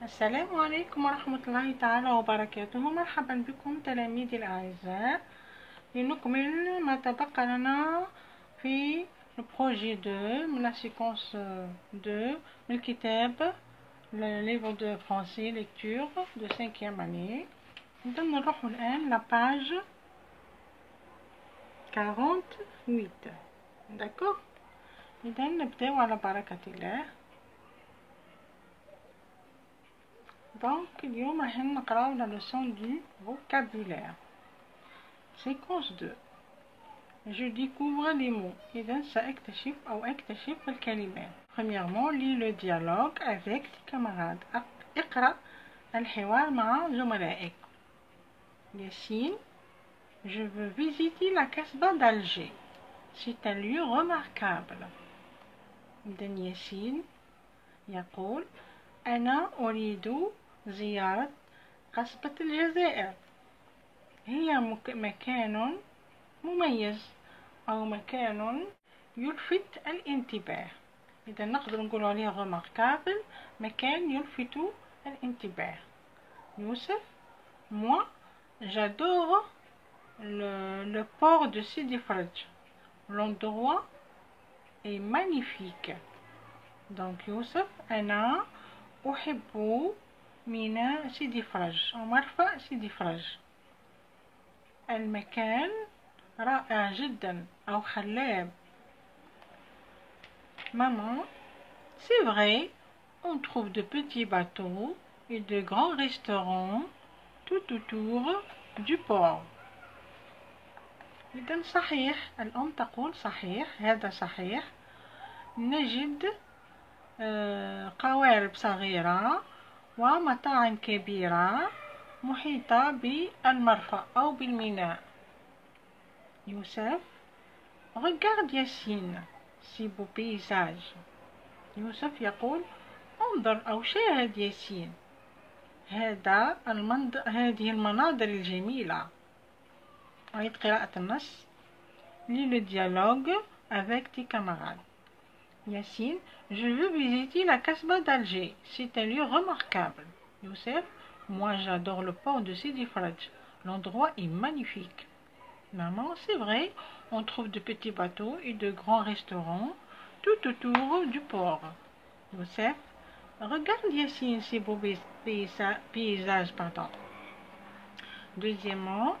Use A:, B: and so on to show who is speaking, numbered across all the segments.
A: السلام عليكم ورحمة الله تعالى وبركاته. مرحبا بكم تلاميذي الأعزاء، لنكمل ما تبقى لنا في البروجي 2 من la séquence 2 من الكتاب le livre de français lecture de 5e année. إذا نروح الآن la page 48. d'accord. إذا نبدأ على بركة الله. Donc, اليوم راح نقراو la leçon du vocabulaire. Séquence 2. Je découvre les mots. إذا سأكتشف أو أكتشف الكلمات. Premièrement, lis le dialogue avec tes camarades. اقرأ الحوار مع زملائك. Yassine, je veux visiter la Casbah d'Alger. C'est un lieu remarquable. إذا ياسين يقول أنا أريد زيارة قصبة الجزائر. هي مكان مميز أو مكان يلفت الانتباه. إذا نقدر نقول عليه remarquable، مكان يلفت الانتباه. يوسف، moi j'adore le port de Sidi Fradj. L'endroit est magnifique. Donc يوسف أنا أحب ميناء سيدي فرج أو مرفأ سيدي فرج. المكان رائع جدا أو خلاب. Maman, c'est vrai, on trouve de petits bateaux et de grands restaurants tout autour du port. إذن صحيح، الأم تقول صحيح، هذا صحيح. نجد قوارب صغيرة ومطاعم كبيرة محيطة بالمرفأ أو بالميناء. يوسف، regarde ياسين ces beaux paysages. يوسف يقول انظر أو شاهد ياسين هذه المناظر الجميلة. أعيد قراءة النص. lis le dialogue avec tes camarades. Yassine, je veux visiter la Casbah d'Alger. C'est un lieu remarquable. Youssef, moi j'adore le port de Sidi Fradj. L'endroit est magnifique. Maman, c'est vrai, on trouve de petits bateaux et de grands restaurants tout autour du port. Youssef, regarde Yassine ces beaux paysages. Deuxièmement,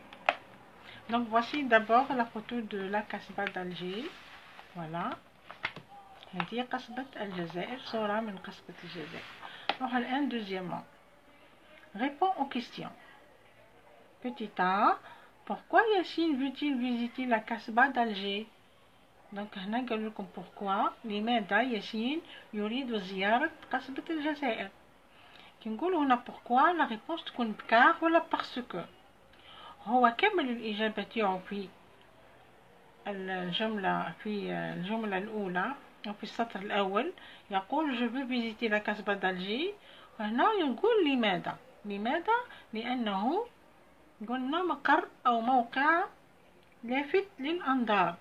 A: donc voici d'abord la photo de la Casbah d'Alger. Voilà. هذه قصبة الجزائر، صورة من قصبة الجزائر. نروح الآن deuxièmement. Réponds aux questions. Petit A. Pourquoi Yassine veut-il visiter la Casbah d'Alger? Donc هنا قالوا لكم pourquoi، لماذا ياسين يريد زيارة قصبة الجزائر. كي نقولوا هنا pourquoi la réponse تكون بكار ولا parce que. هو كمل الإجابة تاعو في الجملة الأولى في السطر الأول، يقول je veux visiter la Casbah d'Alger. وهنا يقول لماذا؟ لأنه قلنا مقر أو موقع لافت للأنظار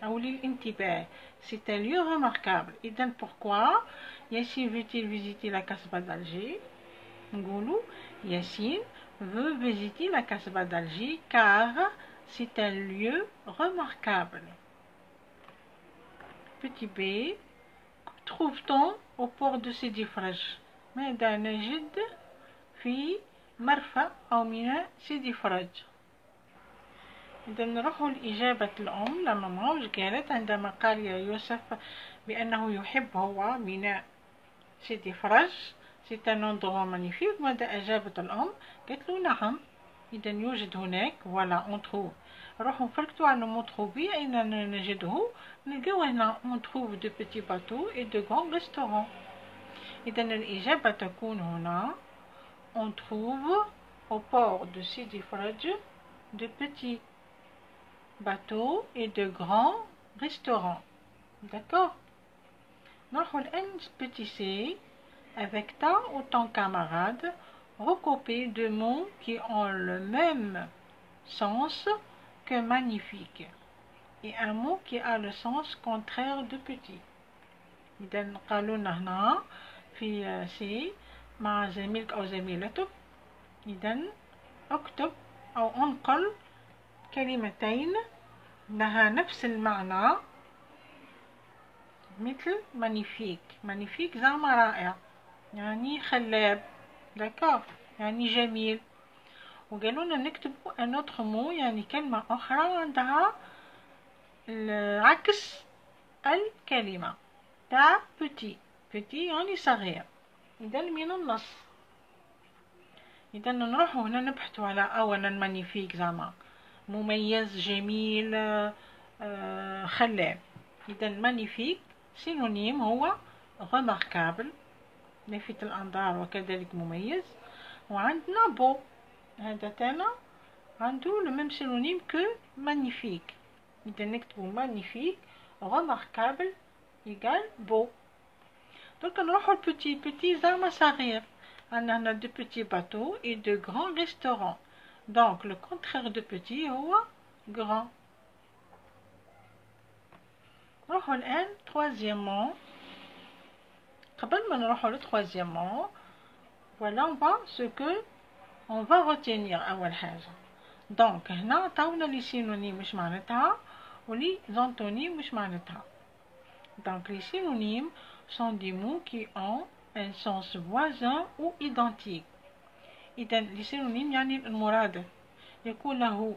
A: أو للانتباه. c'est un lieu remarquable. إذن pourquoi Yassine veut-il visiter la Casbah d'Alger؟ نقولوا Yassine veut visiter la Casbah d'Alger car c'est un lieu remarquable. Petit B. Que trouve-t-on au port de Sidi Fradj؟ ماذا نجد في مرفأ أو ميناء سيدي فرج؟ إذا نروحوا لإجابة الأم لماما. وش قالت عندما قال يا يوسف بأنه يحب هو ميناء سيدي فرج؟ c'est un endroit magnifique. ماذا أجابت الأم؟ قالت له نعم، إذا يوجد هناك ولا on trouve. نروحوا نفركتوا على on trouve أين نجده. نلقاو هنا on trouve de petits bateaux et de grands restaurants. إذا الإجابة تكون هنا on trouve au port de Sidi Fradj de petits bateaux et de grands restaurants. D'accord. نروحوا الآن petit C. Avec ta ou ton camarade, recopiez deux mots qui ont le même sens que magnifique et un mot qui a le sens contraire de petit. إذا قالوا لنا هنا في سي مع زميلك أو زميلتك. إذا اكتب أو انقل كلمتين لها نفس المعنى، مثل مانيفيك. مانيفيك زعما رائع، يعني خلاب، داكور، يعني جميل. وقالوا لنا نكتبوا ان اوتر مو، يعني كلمة أخرى عندها عكس الكلمة تاع بوتي. بوتي يعني صغير، إذا من النص. إذا نروحوا هنا نبحثوا على أولا مانيفيك زعما مميز، جميل، خلاب. إذا مانيفيك سينونيم هو remarquable، لافت الأنظار وكذلك مميز. وعندنا بو، هذا تانا عنده لو ميم سينونيم كو مانيفيك. إذا نكتبو مانيفيك remarquable إيكال بو. دوك نروحو البوتي. بوتي زعما صغير، عندنا هنا دو بوتي باتو et de grands restaurants. Donc le contraire de petit هو grand. نروحو الآن troisièmement. قبل ما نروحو ل troisièmement، voilà on va ce que on va retenir أول حاجة. دونك هنا عطاونا لي سينونيم واش معناتها ولي زونتونيم واش معناتها. Donc les synonymes sont des mots qui ont un sens voisin ou identique. إذا les synonymes يعني المرادف يكون له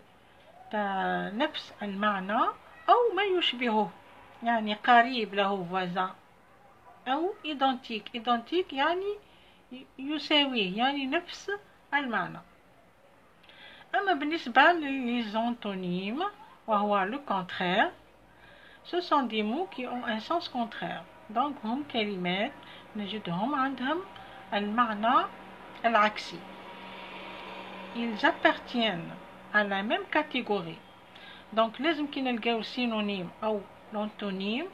A: نفس المعنى أو ما يشبهه، يعني قريب له voisin، أو identique. identique يعني يساويه، يعني نفس المعنى. أما بالنسبة للزونتونيم وهو le contraire، ce sont des mots qui ont un sens contraire. donc هم كلمات نجدهم عندهم المعنى العكسي. ils appartiennent à la même catégorie. donc لازم كي نلقاو سينونيم أو لونتونيم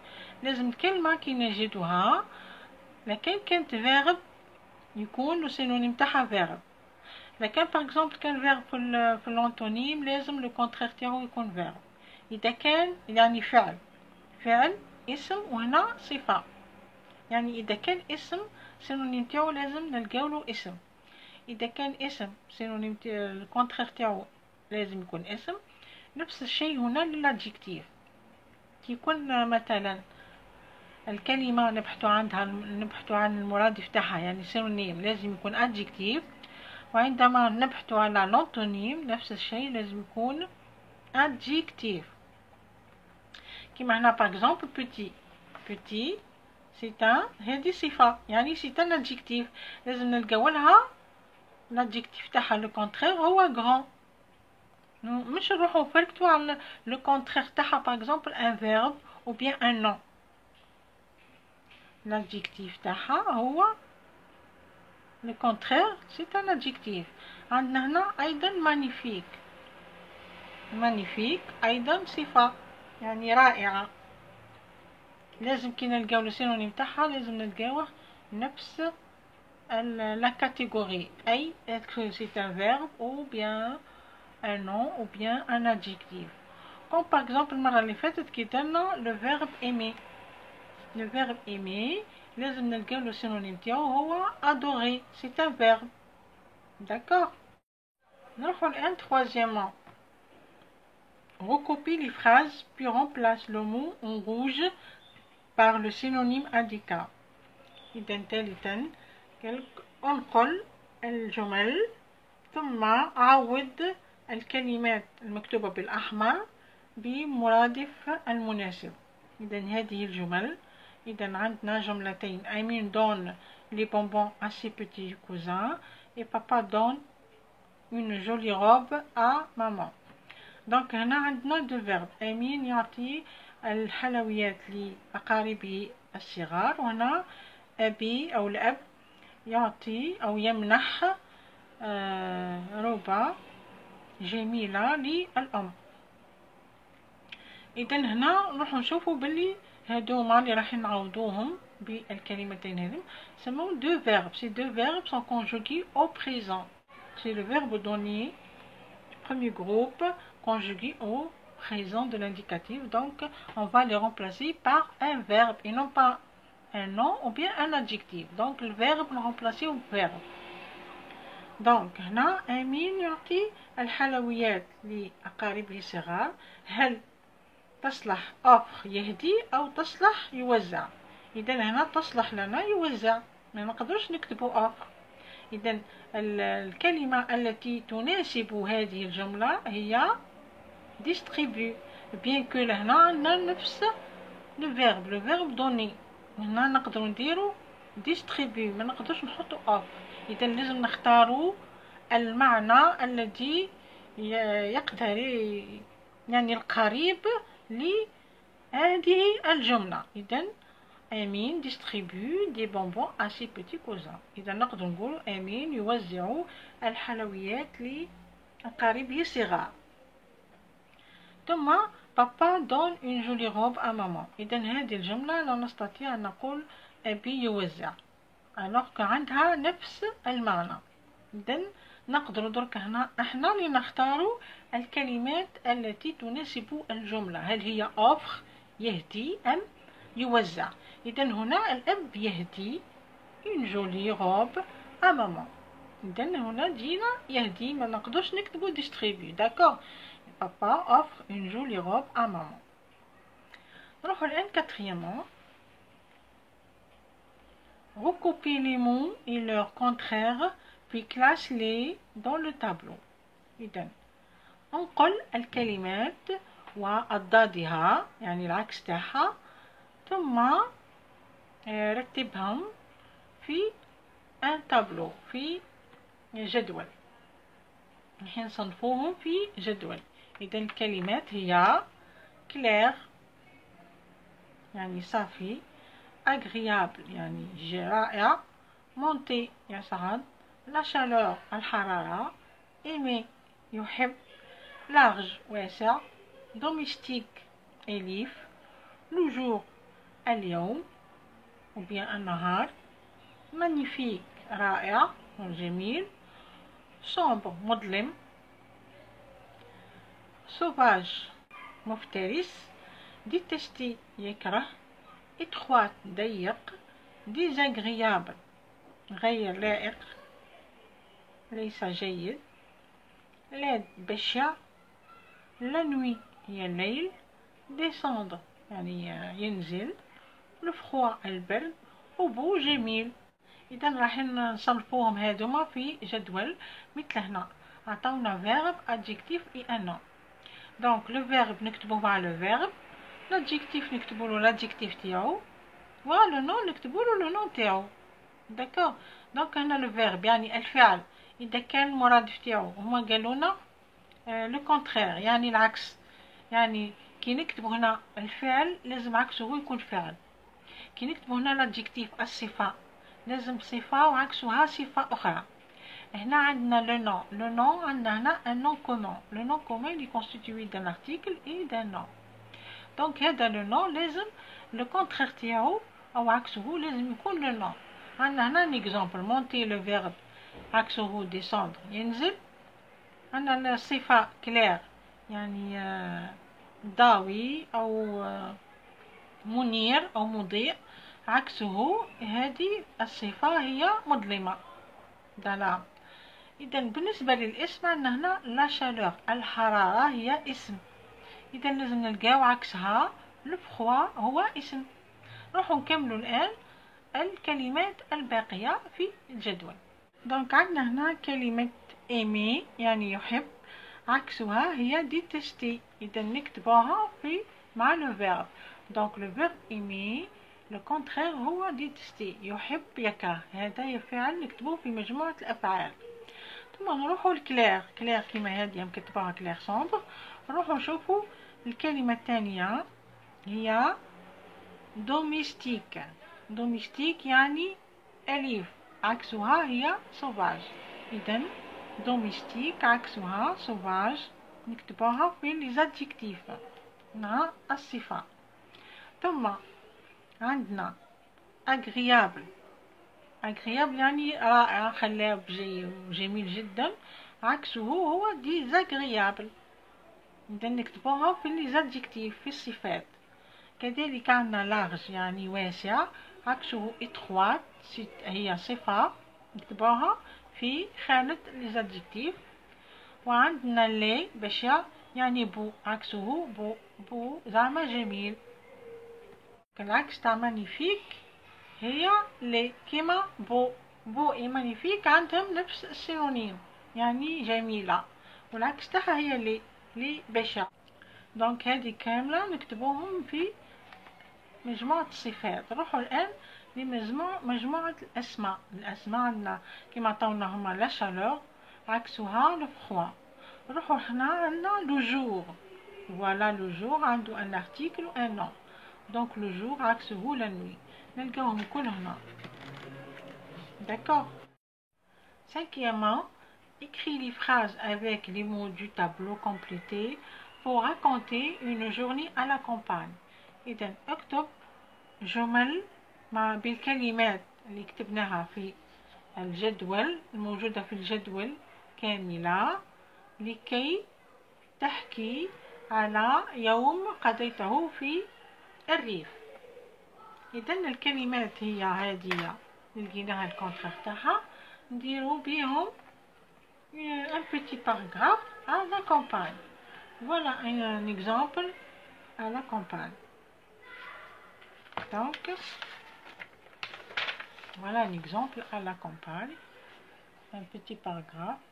A: لازم الكلمة كي نجدوها لكن كانت فيرب يكون السينونيم تاعها فيرب. لكن par exemple كان فيرب في اللونتونيم لازم لو كونترير تاعو يكون فيرب. إذا كان يعني فعل اسم وهنا صفة، يعني إذا كان اسم سينونيم تاعو لازم نلقاولو اسم. إذا كان اسم سينونيم الكونترير تاعو لازم يكون اسم. نفس الشيء هنا للادجكتيف. كي يكون مثلا الكلمة نبحث عن المرادف تاعها، يعني سينونيم لازم يكون adjectif. وعندما نبحث على لونتونيم نفس الشيء لازم يكون adjectif. كيما هنا par exemple petit. petit c'est هذه صفة، يعني c'est un adjectif. لازم نلقاو لها l'adjectif تاعها لو كونترير هو grand. مش نروحو نفركتو على لو كونترير تاعها par exemple un verbe ou bien un nom. l'adjectif تاعها هو le contraire c'est un adjectif. عندنا هنا أيضا magnifique. magnifique أيضا صفة، يعني رائعة. لازم كي نلقاو السينونيم تاعها لازم نلقاوه نفس la catégorie، أي c'est un verbe ou bien un nom ou bien un adjectif. comme par exemple المرة اللي فاتت كي درنا le verbe aimer. le verbe aimer لازم نلقاو له synonyme تاعو هو adorer، c'est un verbe. d'accord. نروحو الآن troisièmement. recopie les phrases puis remplace le mot en rouge par le synonyme indiqué. إذا ثالثا انقل الجمل ثم عوض الكلمات المكتوبة بالأحمر بمرادف المناسب. إذا هذه الجمل. إذا عندنا جملتين: Amine donne les bonbons à ses petits cousins et papa donne une jolie robe à maman. donc هنا عندنا دو فيرب. أمين يعطي الحلويات لأقاربه الصغار، وهنا أبي أو الأب يعطي أو يمنح روبة جميلة للأم. إذا هنا نروح نشوفوا باللي هادوما اللي راح نعوضوهم بالكلمتين هذم سمو دو فيرب. ces deux verbes sont conjugués au présent. c'est le verbe donné du premier groupe conjugué au présent de l'indicatif. donc on va les remplacer par un verbe et non pas un nom ou bien un adjectif. Donc le verbe نرمبلاسيه بالverbe. دونك هنا أمين يعطي الحلويات لأقاربه الصغار. هل تصلح أوفر يهدي أو تصلح يوزع؟ إذا هنا تصلح لنا يوزع، ما نقدرش نكتبو أوفر. إذا الكلمة التي تناسب هذه الجملة هي distribue، bien que لهنا عندنا نفس لو فيرب دوني. هنا نقدروا نديرو distribue، ما نقدرش نحطو اوف. اذا لازم نختاروا المعنى الذي يقدر يعني القريب لهذه الجملة. اذا امين distribue des bonbons à ses petits cousins. اذا نقدر نقولوا امين يوزع الحلويات لأقاربه الصغار. ثم بابا دون اون جولي روب ا ماما. اذا هذه الجمله لا نستطيع ان نقول ابي يوزع alors que عندها نفس المعنى. اذا نقدر درك هنا احنا لنختار الكلمات التي تناسب الجمله، هل هي اوفر يهدي ام يوزع. اذا هنا الاب يهدي اون جولي روب ا ماما. اذا هنا جينا يهدي، ما نقدرش نكتبو ديستريبيو. داكور، Papa offre une jolie robe à maman. نروحو الآن quatrièmement. Recoupez les mots et leurs contraires puis classe-les dans le tableau. إذن انقل الكلمات وأضدادها يعني العكس تاعها، ثم رتبهم في un tableau، في جدول. نحن نصنفوهم في جدول. إذا الكلمات هي كلير يعني صافي، agréable يعني رائع، مونتي يصعد، لا شالور الحرارة، ايمي يحب، لارج واسع، دوميستيك أليف، لو جور اليوم وبيان النهار، مانيفيك رائع وجميل، sombre مظلم، sauvage مفترس، détester يكره، étroite ضيق، désagréable غير لائق ليس جيد، laid بشع، la nuit هي الليل، descendre يعني ينزل، le froid البرد، وبو جميل. إذا راح نصنفوهم هادوما في جدول مثل هنا. عطاونا verbe adjectif et un nom. دونك لو فيرب نكتبوه مع لو فيرب، l'adjectif نكتبولو l'adjectif تاعو، و لو نون نكتبولو لو نون تاعو. داكور. دونك هنا لو فيرب يعني الفعل إذا كان المرادف تاعو هما قالونا لو كونترير يعني العكس. يعني كي نكتبو هنا الفعل لازم عكسه هو يكون فعل. كي نكتبو هنا l'adjectif الصفة لازم صفة وعكسها صفة أخرى. هنا عندنا لو نون عندنا هنا un nom commun. Le nom commun il est constitué d'un article et d'un nom. دونك هذا لو نون لازم لو كونترير تاعو أو عكسه لازم يكون لو نون. عندنا هنا ان اكزامبل، مونتي لو فيرب عكسه ديسوندر ينزل. عندنا الصفة كلير يعني ضاوي أو منير أو مضيء، عكسه هذه الصفة هي مظلمة ظلام. إذا بالنسبة للاسم عندنا هنا لا شالور الحرارة هي اسم. إذا لازم نلقاو عكسها لو فخوا هو اسم. نروحو نكملو الآن الكلمات الباقية في الجدول. دونك عندنا هنا كلمة ايمي يعني يحب، عكسها هي ديتستي. إذا نكتبوها في مع لو فيرب. دونك لو فيرب ايمي لو كونترير هو ديتستي، يحب يكره، هذا فعل نكتبوه في مجموعة الأفعال. ثم نروحو لكلير. كلير كيما هادي مكتبوها كلير سومبر. نروحو نشوفو الكلمة الثانية هي دوميستيك. دوميستيك يعني أليف، عكسها هي سوفاج. إذا دوميستيك عكسها سوفاج، نكتبوها في لي زادجيكتيف مع الصفة. ثم عندنا agréable. agréable يعني رائع خلاب جميل جدا، عكسه هو désagréable. إذا نكتبوها في لي زادجيكتيف في الصفات. كذلك عندنا لارج يعني واسع، عكسه إتخوات هي صفة نكتبوها في خانة ليزادجكتيف. وعندنا لي بشع يعني بو، عكسه بو، بو زعما جميل. العكس تاع مانيفيك هي لي، كيما بو، بو اي مانيفيك عندهم نفس السينونيم يعني جميلة، والعكس تاعها هي لي بشع. دونك هذه كاملة نكتبوهم في مجموعة الصفات. نروحوا الآن لمجموعة الأسماء. الأسماء عندنا كما عطاونا هما لا شالور عكسها لو فخوا. نروحوا هنا عندنا لو جور، فوالا لو جور عنده ان ارتيكل و ان نون، دونك لو جور عكسه لا نوي، نلقاوهم كل هنا. D'accord. Cinquièmement, écris les phrases avec les mots du tableau complétés pour raconter une journée à la campagne. إذن اكتب جمل مع بالكلمات اللي كتبناها في الجدول الموجودة في الجدول كاملة لكي تحكي على يوم قضيته في الريف. إذن الكلمات هي هذه اللي لقيناها الكونترير تاعها، نديرو بيهم un petit paragraphe à la campagne. Voilà un exemple à la campagne. Donc, voilà un exemple à la campagne, un petit paragraphe.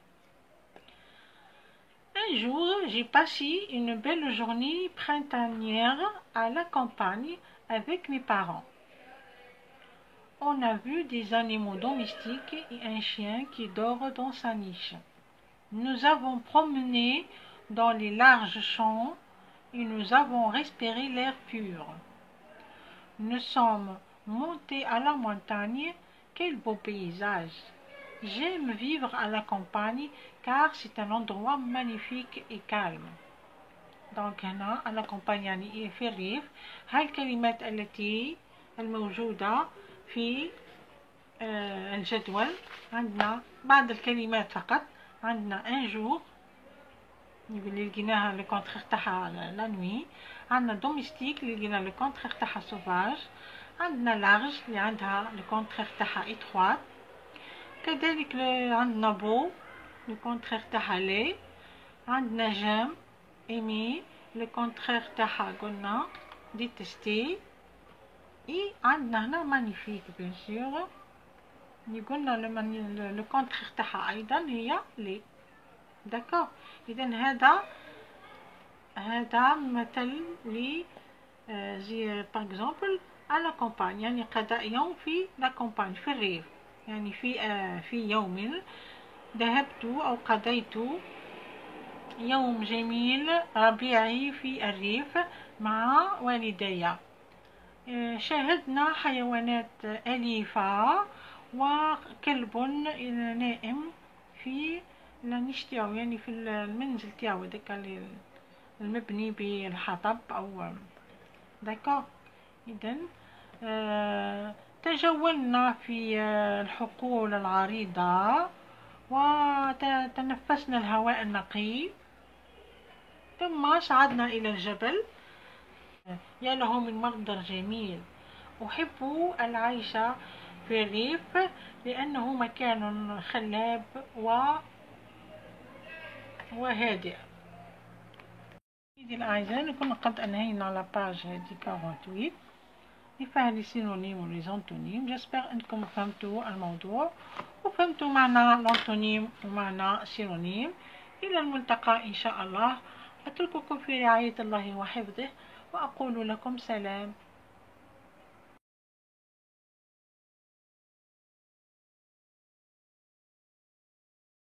A: Un jour, j'ai passé une belle journée printanière à la campagne avec mes parents. On a vu des animaux domestiques et un chien qui dort dans sa niche. Nous avons promené dans les larges champs et nous avons respiré l'air pur. Nous sommes montés à la montagne. Quel beau paysage! J'aime vivre à la campagne car c'est un endroit magnifique et calme. Donc هنا à la campagne يعني في الريف. هاي الكلمات التي الموجودة في الجدول. عندنا بعض الكلمات فقط. عندنا ان جور اللي لقيناها لو كونترير تاعها لا نوي. عندنا دوميستيك اللي لقينا لو كونترير تاعها سوفاج. عندنا لارج اللي عندها لو كونترير تاعها إتخوات. كذلك عندنا بو لو كونترير تاعها لي. عندنا جيم ايمي لو كونترير تاعها قلنا ديتستي. اي عندنا هنا مانيفيك بيان سور اللي قلنا لو كونترير تاعها ايضا هي لي. داكور. اذا هذا مثل لي زي باغ اكزومبل على كومباني يعني قضاء يوم في لا كومباني في الريف، يعني في يوم ذهبت او قضيت يوم جميل ربيعي في الريف مع والدي. شاهدنا حيوانات أليفة وكلب نائم في لانيش تاعو يعني في المنزل تاعو داك المبني بالحطب او داكور. اذا تجولنا في الحقول العريضة وتنفسنا الهواء النقي، ثم صعدنا الى الجبل. يا له من منظر جميل. احب العيش في الريف لانه مكان خلاب وهادئ. الأعزاء نكون قد أنهينا على باج هذه 48 اللي فيها لي سينونيم و لي زونتونيم. جاسبر أنكم فهمتوا الموضوع وفهمتوا معنى لونتونيم ومعنى سينونيم. إلى الملتقى إن شاء الله. أترككم في رعاية الله وحفظه وأقول لكم سلام.